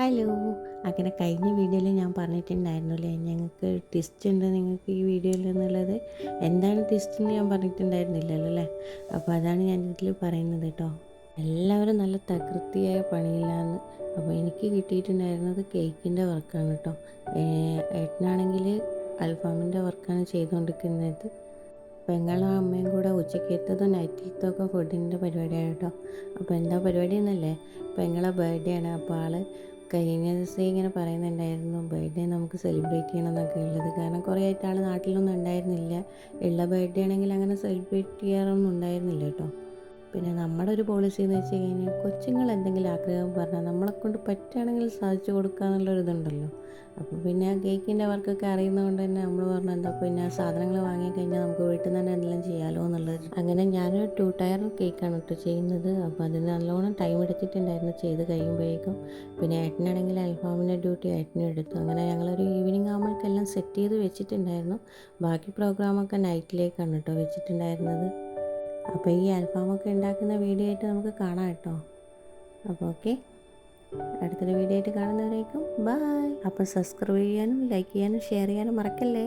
Hello. അങ്ങനെ കഴിഞ്ഞ വീഡിയോയിൽ ഞാൻ പറഞ്ഞിട്ടുണ്ടായിരുന്നില്ലേ ഞങ്ങൾക്ക് ട്വിസ്റ്റ് ഉണ്ട് നിങ്ങൾക്ക് ഈ വീഡിയോയിൽ എന്നുള്ളത്. എന്താണ് ട്വിസ്റ്റ് എന്ന് ഞാൻ പറഞ്ഞിട്ടുണ്ടായിരുന്നില്ലല്ലോ അല്ലേ. അപ്പോൾ അതാണ് ഞാൻ ഇതിൽ പറയുന്നത് കേട്ടോ. എല്ലാവരും നല്ല തകൃതിയായ പണിയില്ലാന്ന്. അപ്പോൾ എനിക്ക് കിട്ടിയിട്ടുണ്ടായിരുന്നത് കേക്കിൻ്റെ വർക്കാണ് കേട്ടോ. ഏട്ടനാണെങ്കിൽ അൽഫാമിൻ്റെ വർക്കാണ് ചെയ്തുകൊണ്ടിരിക്കുന്നത്. പെങ്ങളും അമ്മയും കൂടെ ഉച്ചക്കത്തതും നൈറ്റത്തതൊക്കെ ഫുഡിൻ്റെ പരിപാടിയാണ് കേട്ടോ. അപ്പോൾ എന്താ പരിപാടി എന്നല്ലേ, പെങ്ങളെ ബർത്ത്ഡേ ആണ്. അപ്പോൾ കഴിഞ്ഞ ദിവസം ഇങ്ങനെ പറയുന്നുണ്ടായിരുന്നു ബർത്ത്ഡേ നമുക്ക് സെലിബ്രേറ്റ് ചെയ്യണം എന്നൊക്കെ ഉള്ളത്. കാരണം കുറേ ആയിട്ട് നാട്ടിലൊന്നും ഉണ്ടായിരുന്നില്ല. ഉള്ള ബർത്ത്ഡേ ആണെങ്കിൽ അങ്ങനെ സെലിബ്രേറ്റ് ചെയ്യാറൊന്നും ഉണ്ടായിരുന്നില്ല കേട്ടോ. പിന്നെ നമ്മുടെ ഒരു പോളിസി എന്ന് വെച്ച് കഴിഞ്ഞാൽ കൊച്ചുങ്ങൾ എന്തെങ്കിലും ആഗ്രഹം പറഞ്ഞാൽ നമ്മളെക്കൊണ്ട് പറ്റുകയാണെങ്കിൽ സാധിച്ചു കൊടുക്കുക എന്നുള്ളൊരിതുണ്ടല്ലോ. അപ്പോൾ പിന്നെ കേക്കിൻ്റെ വർക്കൊക്കെ അറിയുന്നതുകൊണ്ട് തന്നെ നമ്മൾ പറഞ്ഞു എന്താ പിന്നെ സാധനങ്ങൾ വാങ്ങിക്കഴിഞ്ഞാൽ നമുക്ക് വീട്ടിൽ നിന്ന് തന്നെ എന്തെല്ലാം ചെയ്യാമല്ലോ എന്നുള്ളത്. അങ്ങനെ ഞാനൊരു 2 ടയർ കേക്കാണ് കേട്ടോ ചെയ്യുന്നത്. അപ്പോൾ അതിന് നല്ലോണം ടൈം എടുത്തിട്ടുണ്ടായിരുന്നു ചെയ്ത് കഴിയുമ്പോഴേക്കും. പിന്നെ ഏട്ടനാണെങ്കിൽ അൽഫാമിൻ്റെ ഡ്യൂട്ടി ഏട്ടനും എടുത്തു. അങ്ങനെ ഞങ്ങളൊരു ഈവനിങ് ആകുമ്പോഴേക്കെല്ലാം സെറ്റ് ചെയ്ത് വെച്ചിട്ടുണ്ടായിരുന്നു. ബാക്കി പ്രോഗ്രാമൊക്കെ നൈറ്റിലേക്കാണ് കേട്ടോ വെച്ചിട്ടുണ്ടായിരുന്നത്. അപ്പോൾ ഈ അൽഫാമൊക്കെ ഉണ്ടാക്കുന്ന വീഡിയോ ആയിട്ട് നമുക്ക് കാണാം കേട്ടോ. അപ്പോൾ ഓക്കെ, അടുത്തൊരു വീഡിയോ ആയിട്ട് കാണുന്നവരേക്കും ബൈ. അപ്പോൾ സബ്സ്ക്രൈബ് ചെയ്യാനും ലൈക്ക് ചെയ്യാനും ഷെയർ ചെയ്യാനും മറക്കല്ലേ.